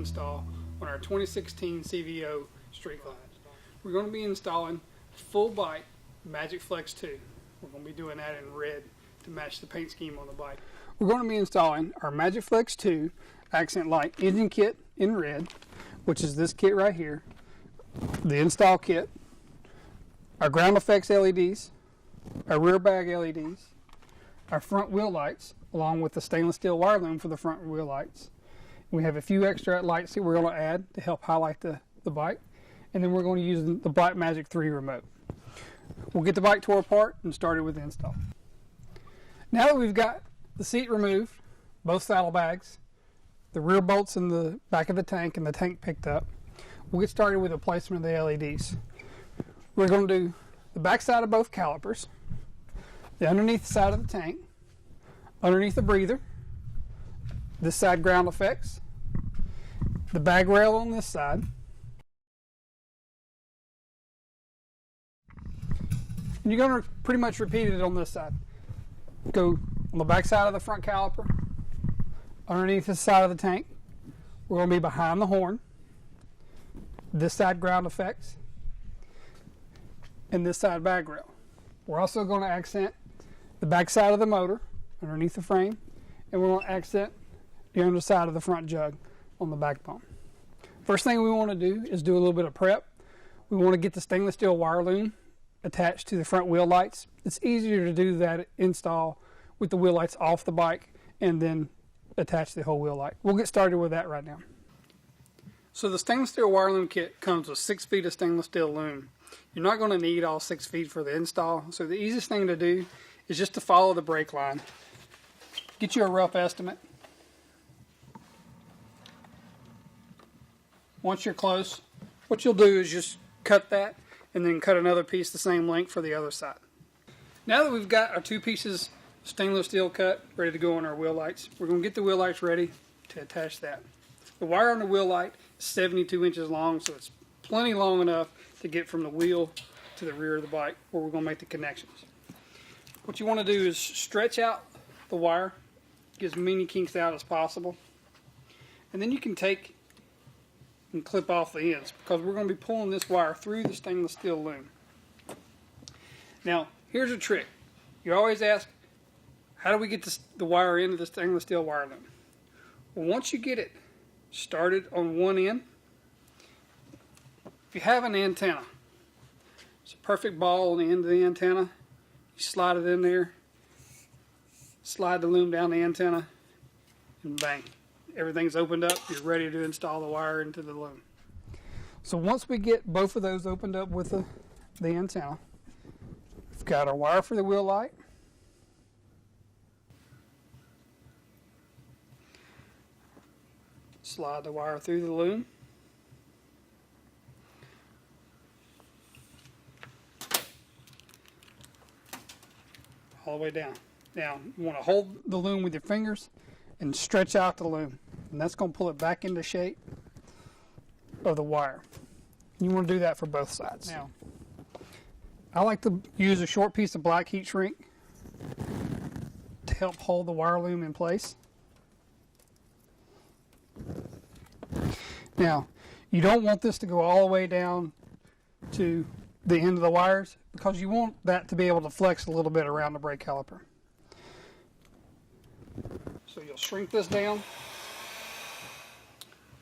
install on our 2016 CVO street light. We're going to be installing full bike MagicFLEX2. We're going to be doing that in red to match the paint scheme on the bike. We're going to be installing our MagicFLEX2 accent light engine kit in red, which is this kit right here, the install kit, our ground effects LEDs, our rear bag LEDs, our front wheel lights, along with the stainless steel wire loom for the front wheel lights. We have a few extra lights that we're going to add to help highlight the bike, and then we're going to use the Blackmagic 3 remote. We'll get the bike tore apart and started with the install. Now that we've got the seat removed, both saddlebags, the rear bolts in the back of the tank, and the tank picked up, we'll get started with the placement of the LEDs. We're going to do the back side of both calipers, the underneath side of the tank, underneath the breather, this side ground effects, the bag rail on this side, and you're going to pretty much repeat it on this side. Go on the back side of the front caliper, underneath the side of the tank. We're going to be behind the horn, this side ground effects, and this side bag rail. We're also going to accent the back side of the motor underneath the frame, and we're going to accent the underside of the front jug on the backbone. First thing we want to do is do a little bit of prep. We want to get the stainless steel wire loom attached to the front wheel lights. It's easier to do that install with the wheel lights off the bike and then attach the whole wheel light. We'll get started with that right now. So the stainless steel wire loom kit comes with 6 feet of stainless steel loom. You're not going to need all 6 feet for the install, so the easiest thing to do is just to follow the brake line. Get you a rough estimate. Once you're close, what you'll do is just cut that and then cut another piece the same length for the other side. Now that we've got our 2 pieces of stainless steel cut ready to go on our wheel lights, we're going to get the wheel lights ready to attach that. The wire on the wheel light is 72 inches long, so it's plenty long enough to get from the wheel to the rear of the bike where we're going to make the connections. What you want to do is stretch out the wire, get as many kinks out as possible, and then you can take and clip off the ends, because we're going to be pulling this wire through the stainless steel loom. Now, here's a trick. You always ask, how do we get the wire into the stainless steel wire loom? Well, once you get it started on one end, if you have an antenna, it's a perfect ball on the end of the antenna, you slide it in there, slide the loom down the antenna, and bang. Everything's opened up, you're ready to install the wire into the loom. So once we get both of those opened up with the antenna, we've got our wire for the wheel light, slide the wire through the loom, all the way down. Now you want to hold the loom with your fingers and stretch out the loom, and that's going to pull it back into shape of the wire. You want to do that for both sides. Now, I like to use a short piece of black heat shrink to help hold the wire loom in place. Now, you don't want this to go all the way down to the end of the wires, because you want that to be able to flex a little bit around the brake caliper. So you'll shrink this down.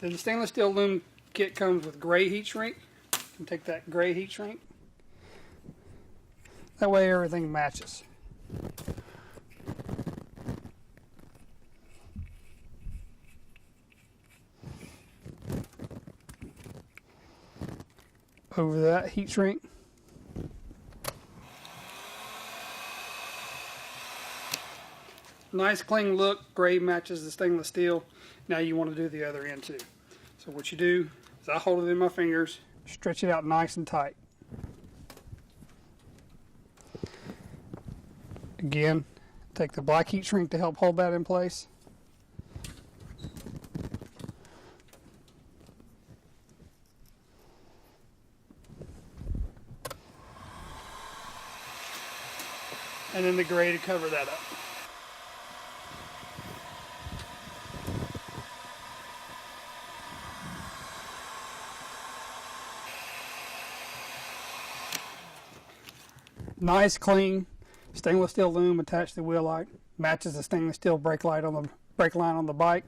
Then the stainless steel loom kit comes with gray heat shrink. You can take that gray heat shrink. That way everything matches. Over that heat shrink. Nice clean look, gray matches the stainless steel. Now you want to do the other end too. So what you do is I hold it in my fingers, stretch it out nice and tight. Again, take the black heat shrink to help hold that in place. And then the gray to cover that up. Nice clean stainless steel loom attached to the wheel light. Matches the stainless steel brake line on the bike.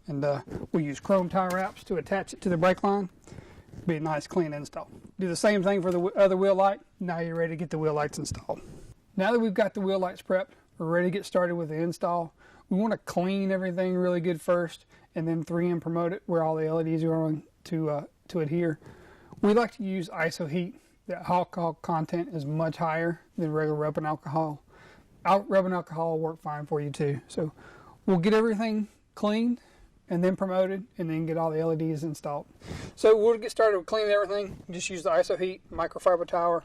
And we use chrome tie wraps to attach it to the brake line. Be a nice clean install. Do the same thing for the other wheel light. Now you're ready to get the wheel lights installed. Now that we've got the wheel lights prepped, we're ready to get started with the install. We want to clean everything really good first and then 3M promote it where all the LEDs are going to adhere. We like to use ISO heat. The alcohol content is much higher than regular rubbing alcohol. Rubbing alcohol will work fine for you too. So we'll get everything cleaned and then promoted, and then get all the LEDs installed. So we'll get started with cleaning everything. Just use the ISO heat microfiber towel,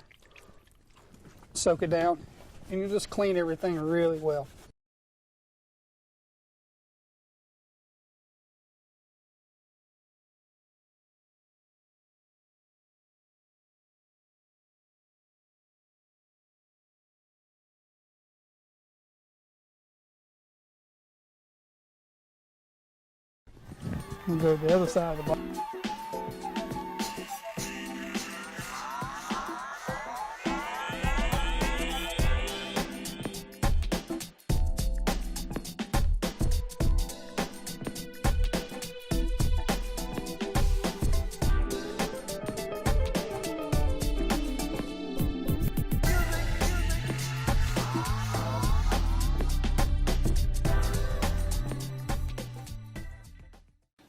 soak it down, and you just clean everything really well. We'll go to the other side of the box.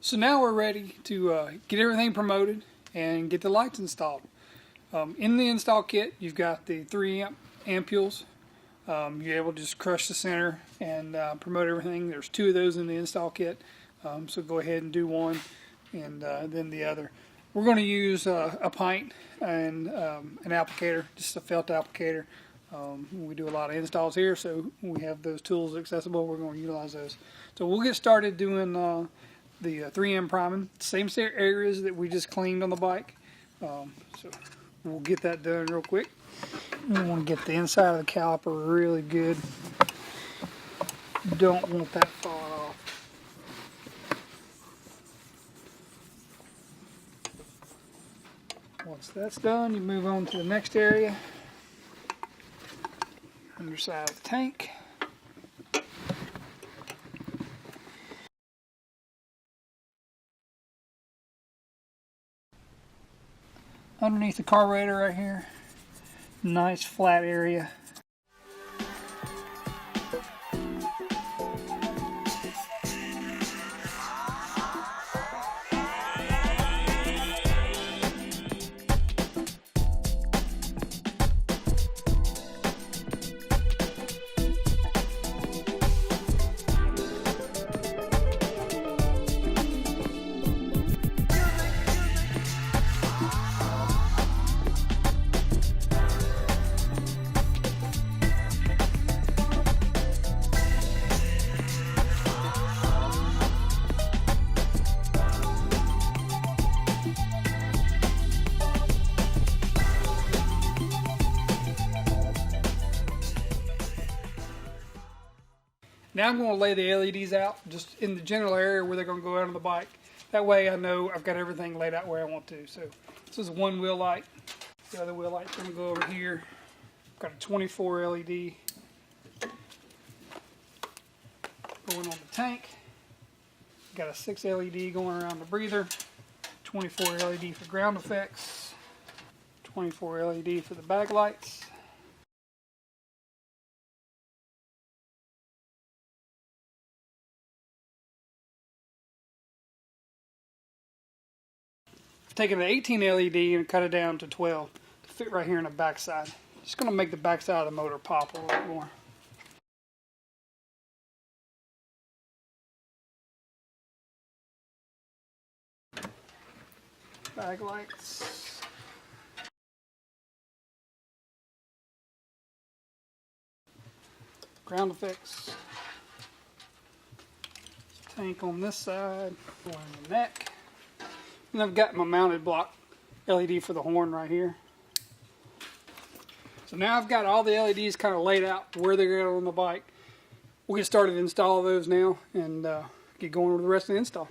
So now we're ready to get everything promoted and get the lights installed. In the install kit, you've got the 3 ampules. You're able to just crush the center and promote everything. There's 2 of those in the install kit, so go ahead and do one and then the other. We're going to use a pint and an applicator, just a felt applicator. We do a lot of installs here, so we have those tools accessible. We're going to utilize those. So we'll get started doing the 3M priming, same areas that we just cleaned on the bike. So we'll get that done real quick. We want to get the inside of the caliper really good. Don't want that falling off. Once that's done, you move on to the next area. Underside of the tank. Underneath the carburetor right here, nice flat area. Now I'm going to lay the LEDs out just in the general area where they're going to go out on the bike. That way I know I've got everything laid out where I want to. So this is one wheel light. The other wheel light's going to go over here. I've got a 24 LED going on the tank. Got a 6 LED going around the breather. 24 LED for ground effects. 24 LED for the bag lights. Taking an 18 LED and cut it down to 12 to fit right here in the backside. Just going to make the backside of the motor pop a little bit more. Bag lights. Ground effects. Tank on this side. One in the neck. And I've got my mounted block LED for the horn right here. So now I've got all the LEDs kind of laid out where they're going on the bike. We'll get started to install those now and get going with the rest of the install.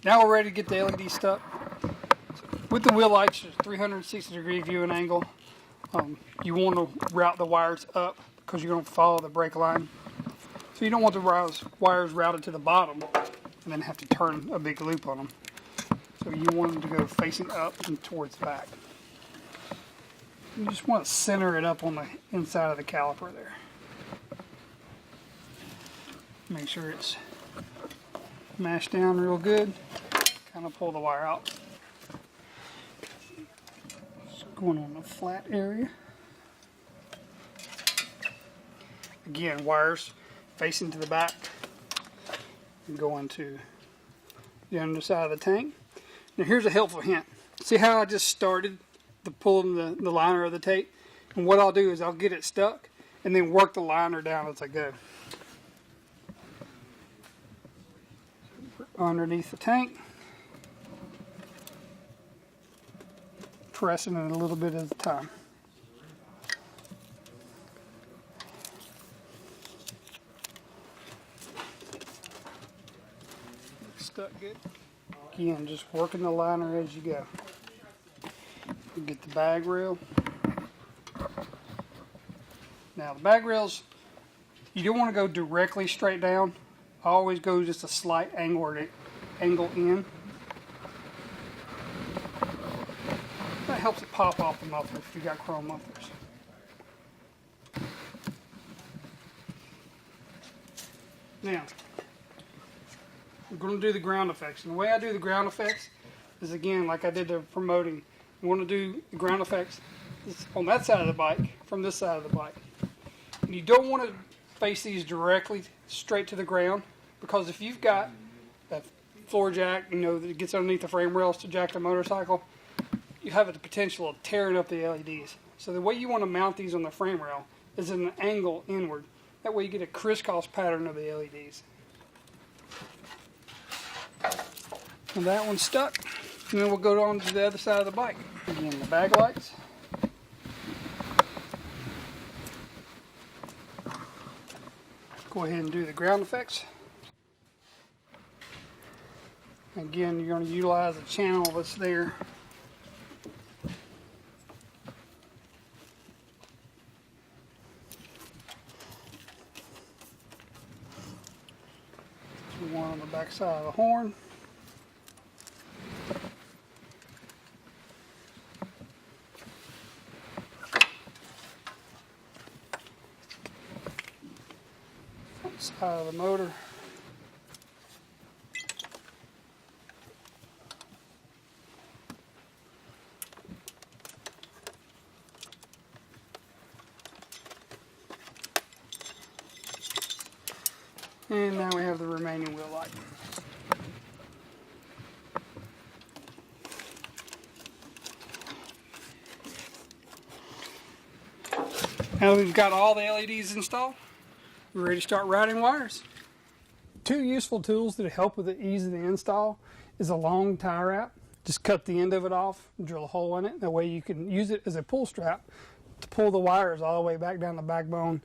Now we're ready to get the LED stuck. So with the wheel lights, 360-degree viewing angle You want to route the wires up because you're going to follow the brake line. So you don't want the wires routed to the bottom and then have to turn a big loop on them. So you want them to go facing up and towards the back. You just want to center it up on the inside of the caliper there. Make sure it's mashed down real good. Kind of pull the wire out. Just going on the flat area. Again, wires facing to the back and going to the underside of the tank. Now here's a helpful hint. See how I just started pulling the liner of the tape? And what I'll do is I'll get it stuck and then work the liner down as I go. Underneath the tank, pressing it a little bit at a time. Stuck good. Again, just working the liner as you go. You get the bag rail. Now the bag rails, you don't want to go directly straight down. I always go just a slight angle in. That helps it pop off the muffler if you've got chrome mufflers. Now, we're going to do the ground effects. And the way I do the ground effects is, again, like I did the promoting. You want to do the ground effects on that side of the bike from this side of the bike. And you don't want to face these directly straight to the ground, because if you've got that floor jack, that gets underneath the frame rails to jack the motorcycle, you have the potential of tearing up the LEDs. So the way you want to mount these on the frame rail is at an angle inward. That way you get a crisscross pattern of the LEDs. And that one's stuck. And then we'll go on to the other side of the bike. Again, the bag lights. Go ahead and do the ground effects. Again, you're going to utilize the channel that's there. One on the back side of the horn. Front side of the motor. And now we have the remaining wheel light. Now we've got all the LEDs installed, we're ready to start routing wires. Two useful tools that help with the ease of the install is a long tie wrap. Just cut the end of it off, drill a hole in it. That way you can use it as a pull strap to pull the wires all the way back down the backbone.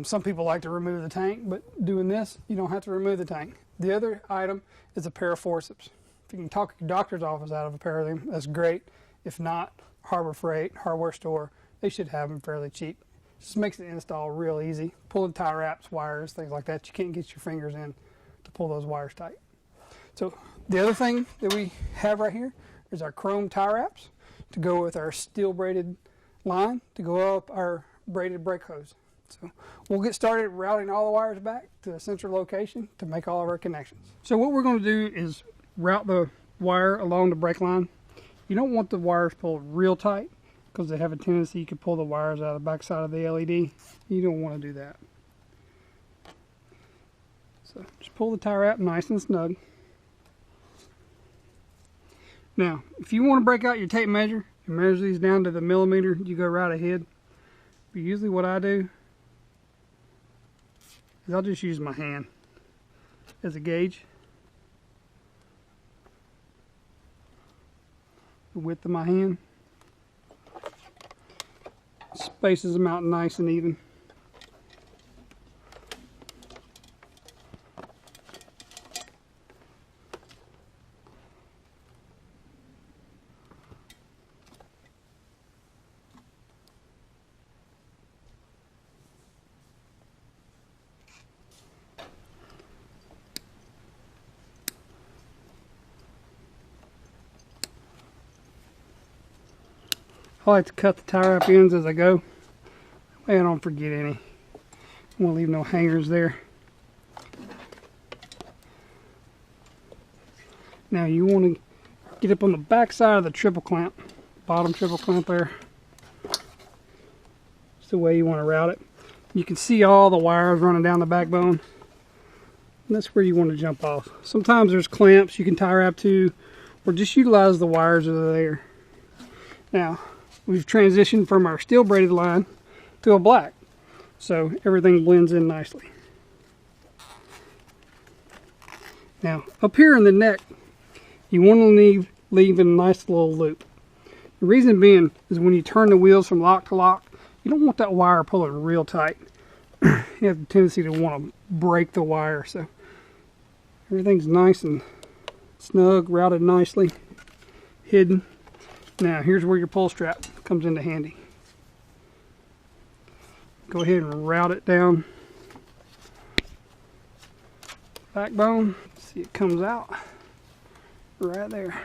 Some people like to remove the tank, but doing this, you don't have to remove the tank. The other item is a pair of forceps. If you can talk your doctor's office out of a pair of them, that's great. If not, Harbor Freight, hardware store, they should have them fairly cheap. Just makes the install real easy. Pulling tie wraps, wires, things like that, you can't get your fingers in to pull those wires tight. So the other thing that we have right here is our chrome tie wraps to go with our steel braided line to go up our braided brake hose. So we'll get started routing all the wires back to a central location to make all of our connections. So what we're going to do is route the wire along the brake line. You don't want the wires pulled real tight because they have a tendency you can pull the wires out of the back side of the LED. You don't want to do that. So just pull the tie wrap nice and snug. Now, if you want to break out your tape measure and measure these down to the millimeter, you go right ahead. But usually what I do is I'll just use my hand as a gauge. The width of my hand. Spaces them out nice and even. I like to cut the tie wrap ends as I go. I don't forget any. I won't leave no hangers there. Now you want to get up on the back side of the triple clamp, bottom triple clamp there. It's the way you want to route it. You can see all the wires running down the backbone. And that's where you want to jump off. Sometimes there's clamps you can tie wrap to, or just utilize the wires that are there. Now, we've transitioned from our steel braided line to a black, so everything blends in nicely. Now, up here in the neck, you want to leave a nice little loop. The reason being is when you turn the wheels from lock to lock, you don't want that wire pulling real tight. You have a tendency to want to break the wire, so everything's nice and snug, routed nicely, hidden. Now here's where your pull strap comes into handy. Go ahead and route it down backbone. See, it comes out right there.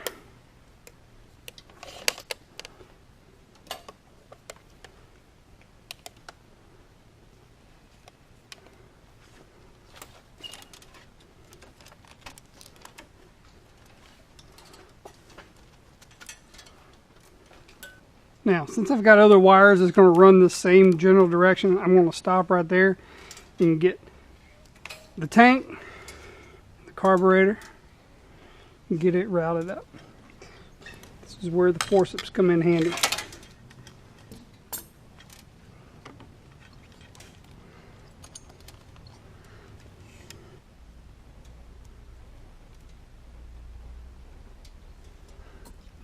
Now, since I've got other wires that's going to run the same general direction, I'm going to stop right there and get the tank, the carburetor, and get it routed up. This is where the forceps come in handy.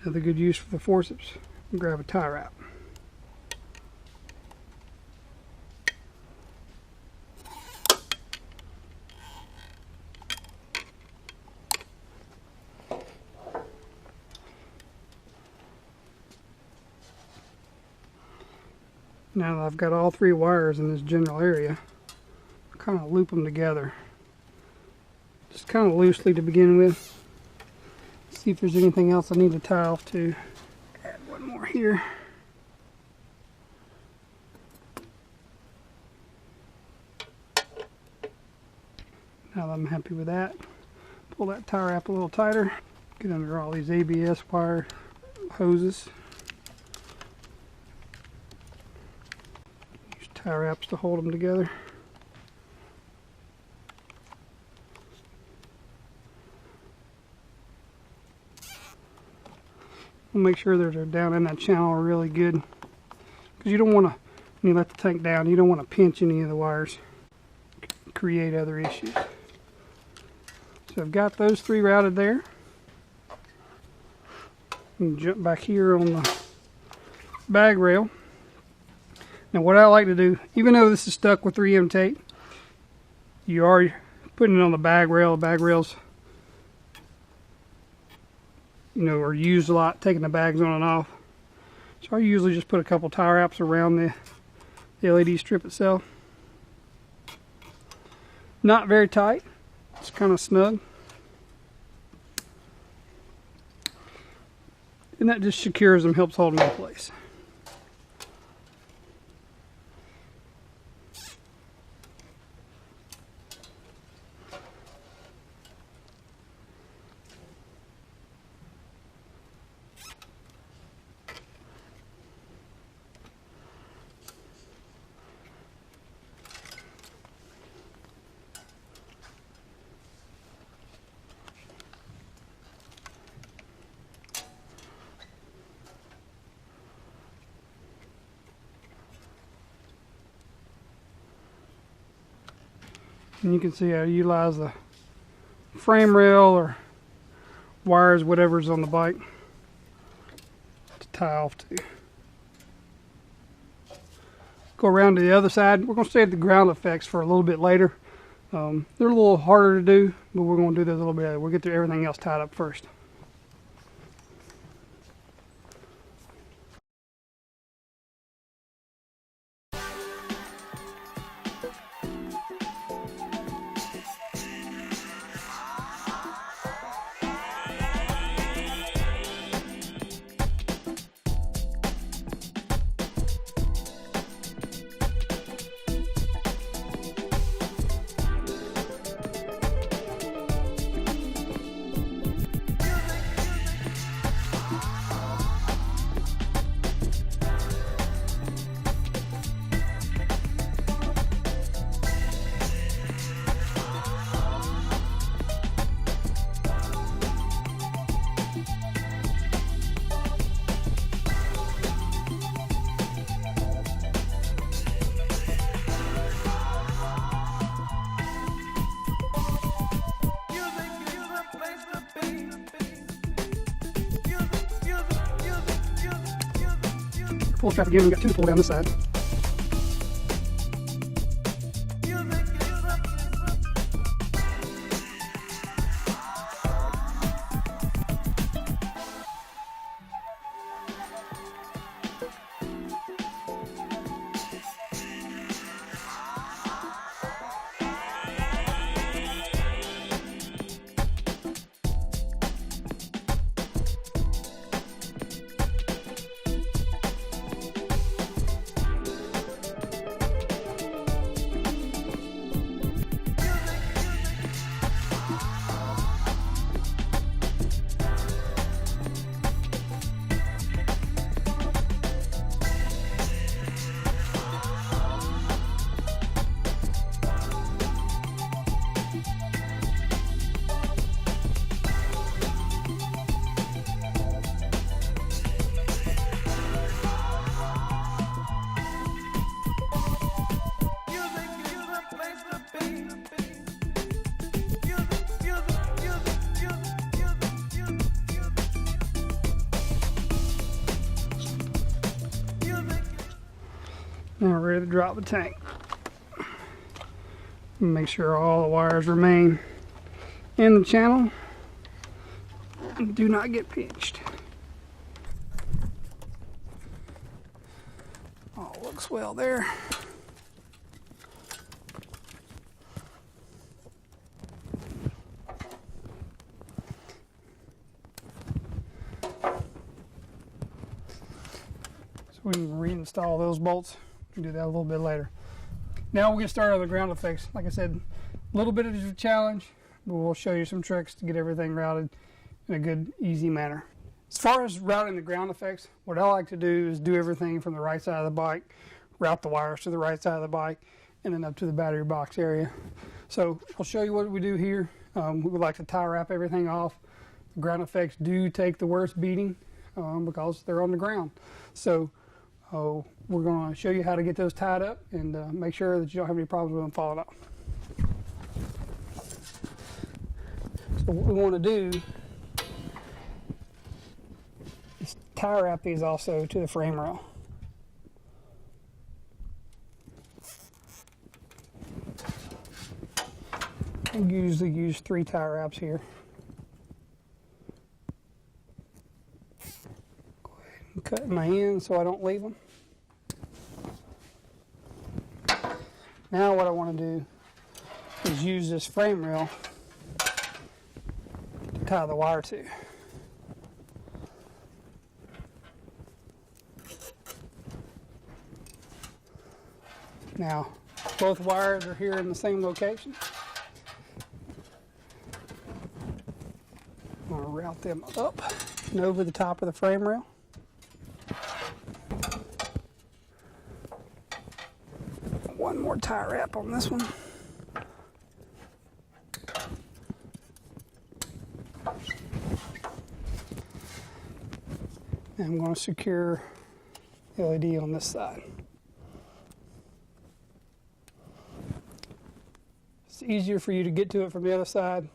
Another good use for the forceps. Grab a tie wrap. Now that I've got all three wires in this general area, I kind of loop them together. Just kind of loosely to begin with. See if there's anything else I need to tie off to. Add one more here. Now that I'm happy with that, pull that tie wrap a little tighter. Get under all these ABS wire hoses. Use tie wraps to hold them together. We'll make sure that they're down in that channel really good, because you don't want to, when you let the tank down, you don't want to pinch any of the wires, create other issues. So I've got those three routed there. And jump back here on the bag rail. Now what I like to do, even though this is stuck with 3M tape, you are putting it on the bag rail. The bag rails, you know, are used a lot, taking the bags on and off. So I usually just put a couple tie wraps around the LED strip itself. Not very tight, it's kind of snug. And that just secures them, helps hold them in place. And you can see how I utilize the frame rail or wires, whatever's on the bike, to tie off to. Go around to the other side. We're going to stay at the ground effects for a little bit later. They're a little harder to do, but we're going to do those a little bit later. We'll get through everything else tied up first. pull strap again. We've got two to pull down this side. Now we're ready to drop the tank. Make sure all the wires remain in the channel and do not get pinched. All looks well there. So we can reinstall those bolts. We can do that a little bit later. Now we'll get started on the ground effects. Like I said, a little bit of a challenge, but we'll show you some tricks to get everything routed in a good, easy manner. As far as routing the ground effects, what I like to do is do everything from the right side of the bike, route the wires to the right side of the bike, and then up to the battery box area. So I'll show you what we do here. We would like to tie wrap everything off. The ground effects do take the worst beating because they're on the ground. So we're going to show you how to get those tied up and make sure that you don't have any problems with them falling off. So what we want to do is tie wrap these also to the frame rail. I usually use 3 tie wraps here. Go ahead and cut my ends so I don't leave them. Now what I want to do is use this frame rail to tie the wire to. Now both wires are here in the same location. I'm going to route them up and over the top of the frame rail. One more tie wrap on this one. And I'm going to secure the LED on this side. It's easier for you to get to it from the other side,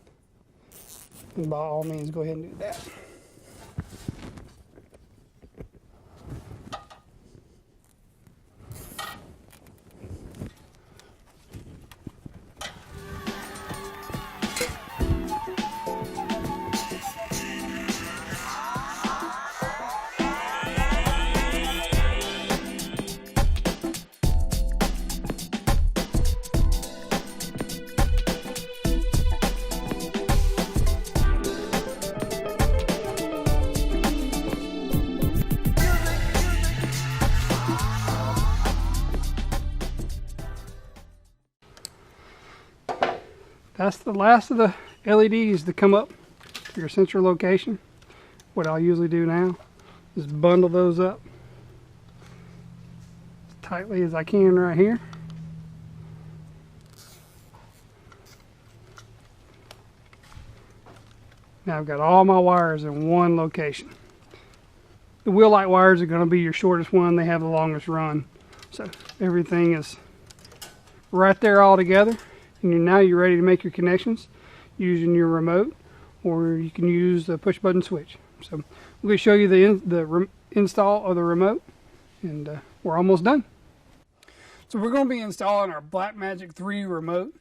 and by all means go ahead and do that. That's the last of the LEDs to come up to your sensor location. What I'll usually do now is bundle those up as tightly as I can right here. Now I've got all my wires in one location. The wheel light wires are going to be your shortest one. They have the longest run. So everything is right there all together. And now you're ready to make your connections using your remote, or you can use the push button switch. So I'm going to show you the install of the remote, And we're almost done. So we're going to be installing our Blackmagic 3 remote.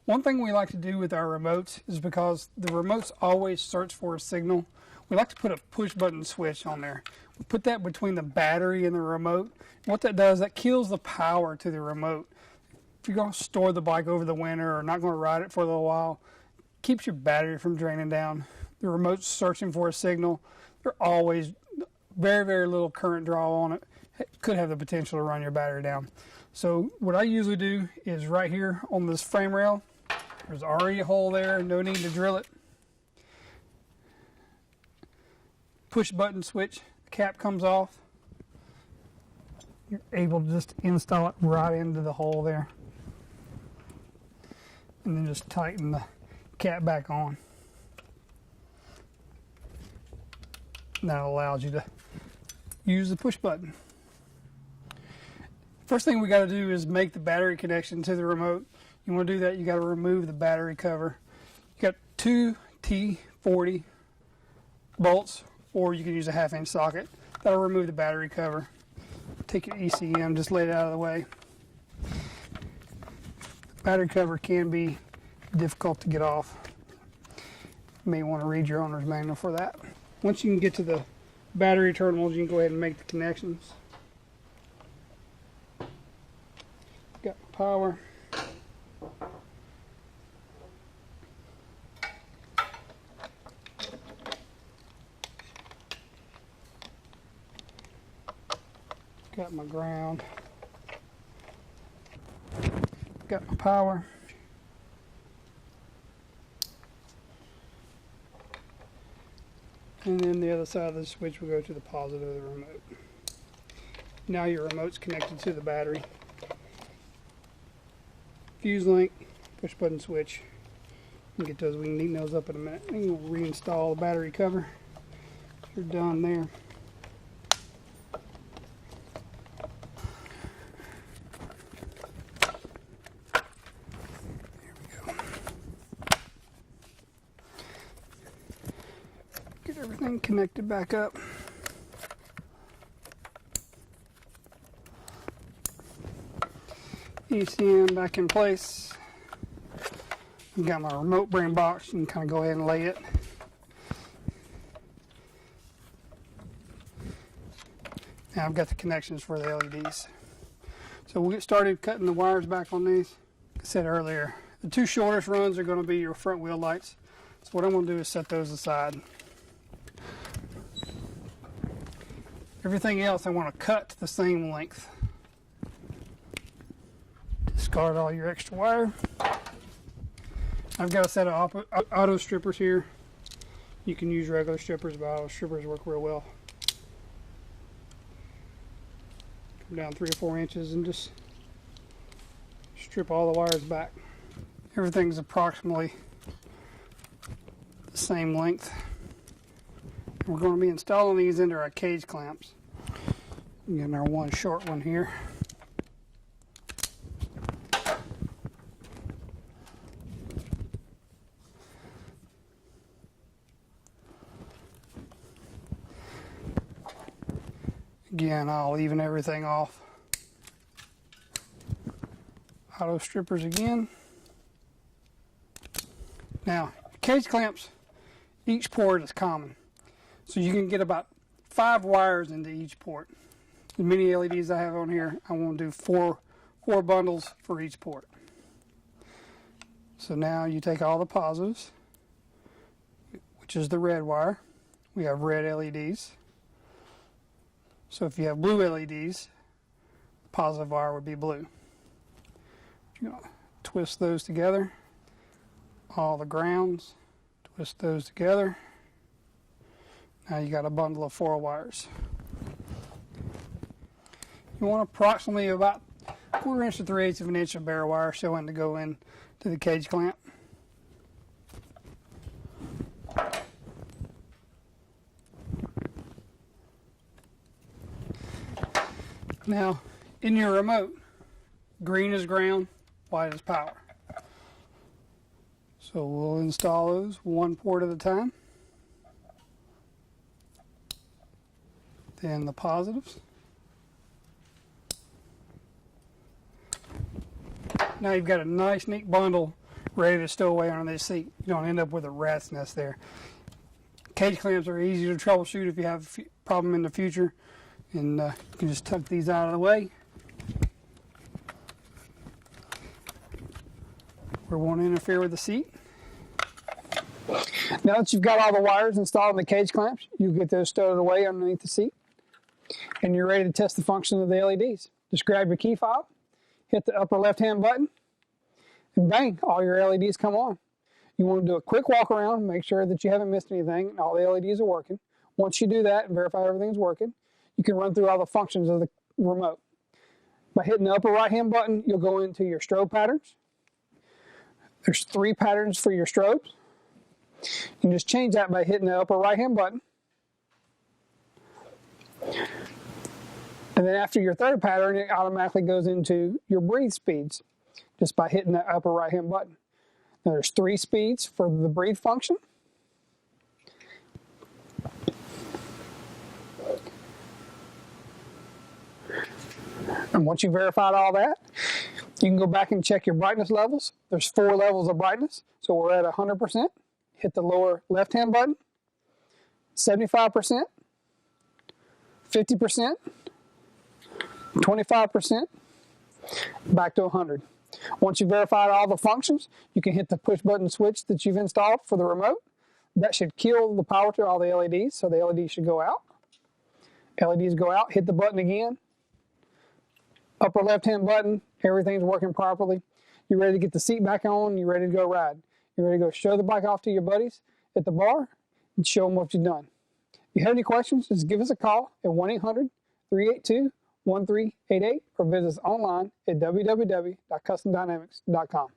One thing we like to do with our remotes is, because the remotes always search for a signal, we like to put a push button switch on there. We put that between the battery and the remote. And what that does, that kills the power to the remote. If you're going to store the bike over the winter or not going to ride it for a little while, keeps your battery from draining down. The remote's searching for a signal. There's always very, very little current draw on it. It could have the potential to run your battery down. So what I usually do is right here on this frame rail, there's already a hole there, no need to drill it. Push button switch, the cap comes off. You're able to just install it right into the hole there. And then just tighten the cap back on. And that allows you to use the push button. First thing we got to do is make the battery connection to the remote. You want to do that, you got to remove the battery cover. You got 2 T40 bolts, or you can use a 1/2-inch socket. That'll remove the battery cover. Take your ECM, just lay it out of the way. Battery cover can be difficult to get off. You may want to read your owner's manual for that. Once you can get to the battery terminals, you can go ahead and make the connections. Got power. Got my ground. Got my power. And then the other side of the switch will go to the positive of the remote. Now your remote's connected to the battery. Fuse link, push button switch. We can get those, we can neaten those up in a minute. And we'll reinstall the battery cover. You're done there. Get everything connected back up. ECM back in place. I've got my remote brain box. You can kind of go ahead and lay it. Now I've got the connections for the LEDs. So we'll get started cutting the wires back on these. Like I said earlier, the 2 shortest runs are going to be your front wheel lights. So what I'm going to do is set those aside. Everything else I want to cut to the same length. Discard all your extra wire. I've got a set of auto strippers here. You can use regular strippers, but auto strippers work real well. Come down 3 or 4 inches and just strip all the wires back. Everything's approximately the same length. We're going to be installing these into our cage clamps. Getting our one short one here. Again, I'll even everything off. Auto strippers again. Now, cage clamps, each port is common. So you can get about 5 wires into each port. The mini LEDs I have on here, I want to do four bundles for each port. So now you take all the positives, which is the red wire. We have red LEDs. So if you have blue LEDs, the positive wire would be blue. You're going to twist those together. All the grounds, twist those together. Now you got a bundle of 4 wires. You want approximately about 1/4 inch to 3/8 of an inch of bare wire showing to go in to the cage clamp. Now, in your remote, green is ground, white is power. So we'll install those 1 port at a time. Then the positives. Now you've got a nice, neat bundle ready to stow away under this seat. You don't end up with a rat's nest there. Cage clamps are easy to troubleshoot if you have a problem in the future. And you can just tuck these out of the way. We won't interfere with the seat. Now that you've got all the wires installed in the cage clamps, you get those stowed away underneath the seat. And you're ready to test the function of the LEDs. Just grab your key fob, hit the upper left-hand button, and bang, all your LEDs come on. You want to do a quick walk around, make sure that you haven't missed anything and all the LEDs are working. Once you do that and verify everything's working, you can run through all the functions of the remote. By hitting the upper right-hand button, you'll go into your strobe patterns. There's 3 patterns for your strobes. You can just change that by hitting the upper right-hand button. And then after your 3rd pattern, it automatically goes into your breathe speeds just by hitting the upper right-hand button. Now there's 3 speeds for the breathe function. And once you've verified all that, you can go back and check your brightness levels. There's 4 levels of brightness. So we're at 100%. Hit the lower left-hand button. 75%. 50%. 25%. Back to 100. Once you've verified all the functions, you can hit the push button switch that you've installed for the remote. That should kill the power to all the LEDs, so the LEDs should go out. LEDs go out, hit the button again. Upper left-hand button, everything's working properly. You're ready to get the seat back on, you're ready to go ride. You're ready to go show the bike off to your buddies at the bar and show them what you've done. If you have any questions, just give us a call at 1-800-382-1388 or visit us online at www.customdynamics.com.